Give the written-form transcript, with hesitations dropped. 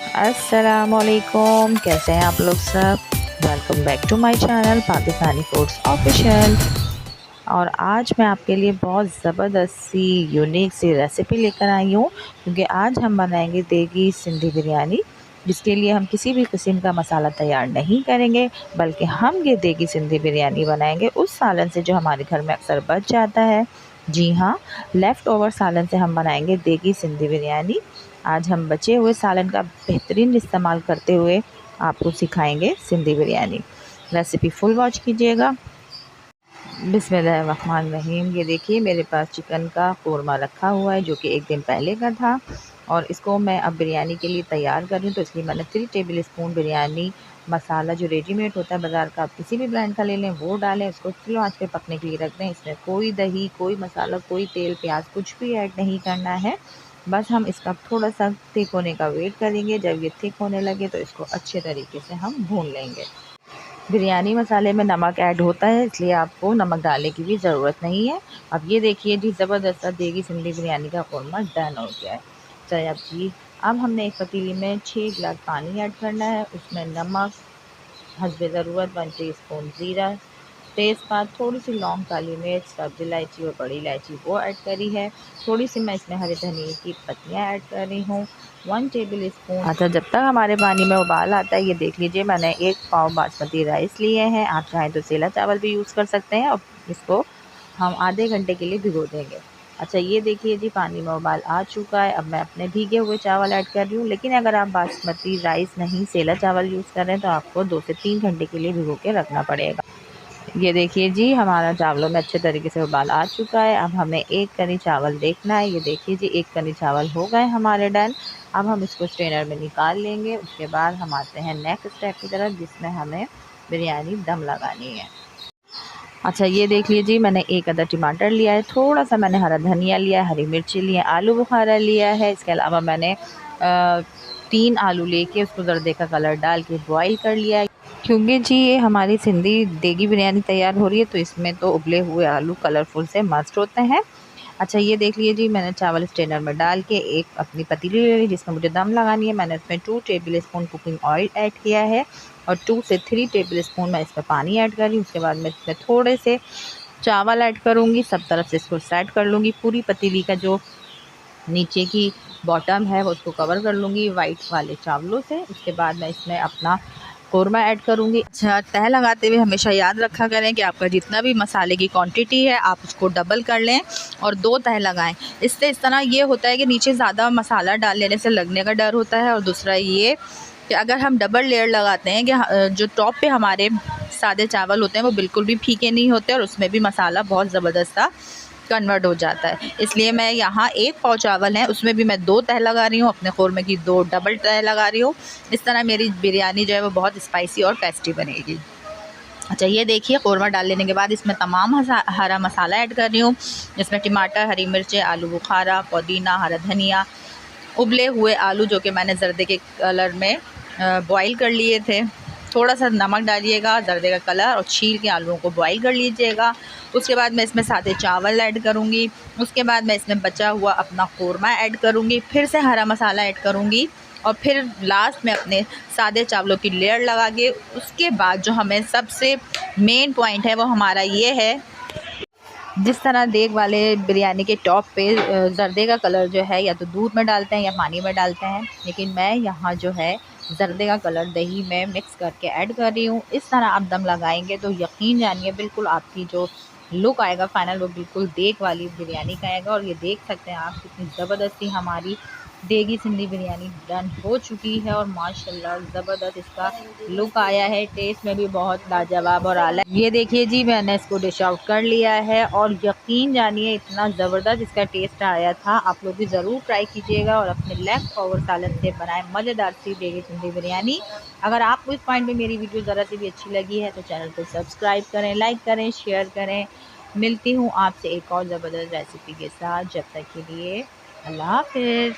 अस्सलामुअलैकुम, कैसे हैं आप लोग सब। Welcome back to my channel Pakistani foods official. और आज मैं आपके लिए बहुत ज़बरदस्त सी यूनिक सी रेसिपी लेकर आई हूँ, क्योंकि आज हम बनाएंगे देगी सिंधी बिरयानी, जिसके लिए हम किसी भी किस्म का मसाला तैयार नहीं करेंगे, बल्कि हम ये देगी सिंधी बिरयानी बनाएंगे उस सालन से जो हमारे घर में अक्सर बच जाता है। जी हाँ, लेफ़्ट ओवर सालन से हम बनाएंगे देगी सिंधी बिरयानी। आज हम बचे हुए सालन का बेहतरीन इस्तेमाल करते हुए आपको सिखाएंगे Sindhi biryani. Recipe full watch कीजिएगा। बिस्मिल्लाहिर्रहमानिर्रहीम। ये देखिए मेरे पास चिकन का कोरमा रखा हुआ है, जो कि एक दिन पहले का था, और इसको मैं अब बिरयानी के लिए तैयार कर रही हूँ। तो इसलिए मैंने 3 टेबल स्पून बिरयानी मसाला जो रेडीमेड होता है बाज़ार का, आप किसी भी ब्रांड का ले लें, वो डालें। इसको स्लो आंच पे पकने के लिए रख दें। इसमें कोई दही, कोई मसाला, कोई तेल, प्याज कुछ भी ऐड नहीं करना है। बस हम इसका थोड़ा सा थिक होने का वेट करेंगे। जब ये थिक होने लगे तो इसको अच्छे तरीके से हम भून लेंगे। बिरयानी मसाले में नमक ऐड होता है, इसलिए आपको नमक डालने की भी ज़रूरत नहीं है। अब ये देखिए जी, ज़बरदस्त सा देगी सिंधी बिरयानी का कोरमा डन हो गया है। चलिए अब जी, अब हमने एक पतीली में 6 गिलास पानी ऐड करना है। उसमें नमक, हस्बे ज़रूरत 1 टीस्पून ज़ीरा, तेज़पात, थोड़ी सी लौंग, काली मिर्च, सब्ज़ इलायची और बड़ी इलायची वो ऐड करी है। थोड़ी सी मैं इसमें हरे धनिए की पत्तियाँ ऐड कर रही हूँ। 1 टेबल स्पून। अच्छा, जब तक हमारे पानी में उबाल आता है, ये देख लीजिए मैंने 1 पाव बासमती राइस लिए हैं। आप चाहें तो सेला चावल भी यूज़ कर सकते हैं, और इसको हम आधे घंटे के लिए भिगो देंगे। अच्छा, ये देखिए जी, पानी में उबाल आ चुका है। अब मैं अपने भीगे हुए चावल ऐड कर रही हूँ, लेकिन अगर आप बासमती राइस नहीं सेला चावल यूज़ कर रहे हैं तो आपको 2 से 3 घंटे के लिए भिगो के रखना पड़ेगा। ये देखिए जी, हमारा चावलों में अच्छे तरीके से उबाल आ चुका है। अब हमें 1 करी चावल देखना है। ये देखिए जी, 1 करी चावल हो गए हमारे डन। अब हम इसको स्ट्रेनर में निकाल लेंगे। उसके बाद हम आते हैं नेक्स्ट स्टेप की तरफ, जिसमें हमें बिरयानी दम लगानी है। अच्छा, ये देख लीजिए, मैंने 1 अदद टमाटर लिया है, थोड़ा सा मैंने हरा धनिया लिया है, हरी मिर्ची ली है, आलू बुखारा लिया है। इसके अलावा मैंने 3 आलू लेके उसको जर्दे का कलर डाल के बॉईल कर लिया है, क्योंकि जी ये हमारी सिंधी देगी बिरयानी तैयार हो रही है, तो इसमें तो उबले हुए आलू कलरफुल से मस्ट होते हैं। अच्छा, ये देख लीजिए जी, मैंने चावल स्ट्रेनर में डाल के एक अपनी पतीली ले ली, जिसमें मुझे दम लगानी है। मैंने इसमें 2 table spoon cooking oil add किया है, और 2 से 3 टेबल स्पून मैं इसमें पानी ऐड कर रही हूँ। उसके बाद मैं इसमें थोड़े से चावल ऐड करूँगी, सब तरफ से इसको सेट कर लूँगी। पूरी पतीली का जो नीचे की बॉटम है वो उसको कवर कर लूँगी वाइट वाले चावलों से। उसके बाद मैं इसमें अपना कोरमा ऐड करूँगी। अच्छा, तह लगाते हुए हमेशा याद रखा करें कि आपका जितना भी मसाले की क्वांटिटी है, आप उसको डबल कर लें और 2 तह लगाएं। इससे इस तरह ये होता है कि नीचे ज़्यादा मसाला डाल लेने से लगने का डर होता है, और दूसरा ये कि अगर हम डबल लेयर लगाते हैं कि जो टॉप पे हमारे सादे चावल होते हैं वो बिल्कुल भी फीके नहीं होते, और उसमें भी मसाला बहुत ज़बरदस्त सा कन्वर्ट हो जाता है। इसलिए मैं यहाँ 1 पाव चावल है, उसमें भी मैं 2 तह लगा रही हूँ, अपने कोरमे की 2 डबल तह लगा रही हूँ। इस तरह मेरी बिरयानी जो है वो बहुत स्पाइसी और टेस्टी बनेगी। अच्छा, ये देखिए, कोरमा डाल लेने के बाद इसमें तमाम हरा मसाला ऐड कर रही हूँ, जिसमें टमाटर, हरी मिर्चें, आलू बुखारा, पुदीना, हरा धनिया, उबले हुए आलू जो कि मैंने जर्दे के कलर में बॉईल कर लिए थे। थोड़ा सा नमक डालिएगा, जर्दे का कलर, और छील के आलूओं को बॉईल कर लीजिएगा। उसके बाद मैं इसमें सादे चावल ऐड करूँगी। उसके बाद मैं इसमें बचा हुआ अपना कोरमा ऐड करूँगी, फिर से हरा मसाला ऐड करूँगी, और फिर लास्ट में अपने सादे चावलों की लेयर लगा के उसके बाद जो हमें सबसे मेन पॉइंट है वो हमारा ये है, जिस तरह देग वाले बिरयानी के टॉप पे जर्दे का कलर जो है या तो दूध में डालते हैं या पानी में डालते हैं, लेकिन मैं यहाँ जो है जर्दे का कलर दही में मिक्स करके ऐड कर रही हूँ। इस तरह आप दम लगाएंगे तो यकीन जानिए बिल्कुल आपकी जो लुक आएगा फाइनल वो बिल्कुल देग वाली बिरयानी का आएगा। और ये देख सकते हैं आप कितनी ज़बरदस्ती हमारी देगी सिंधी बिरयानी डन हो चुकी है, और माशाल्लाह ज़बरदस्त इसका लुक आया है। टेस्ट में भी बहुत लाजवाब और आला। ये देखिए जी, मैंने इसको डिश आउट कर लिया है, और यकीन जानिए इतना ज़बरदस्त इसका टेस्ट आया था। आप लोग भी ज़रूर ट्राई कीजिएगा और अपने लेफ्ट ओवर सालन से बनाएं मज़ेदार सी देगी सिंधी बिरयानी। अगर आपको इस पॉइंट पे मेरी वीडियो ज़रा सी भी अच्छी लगी है तो चैनल को सब्सक्राइब करें, लाइक करें, शेयर करें। मिलती हूँ आपसे एक और ज़बरदस्त रेसिपी के साथ। जब तक के लिए अल्लाह हाफ़िज़।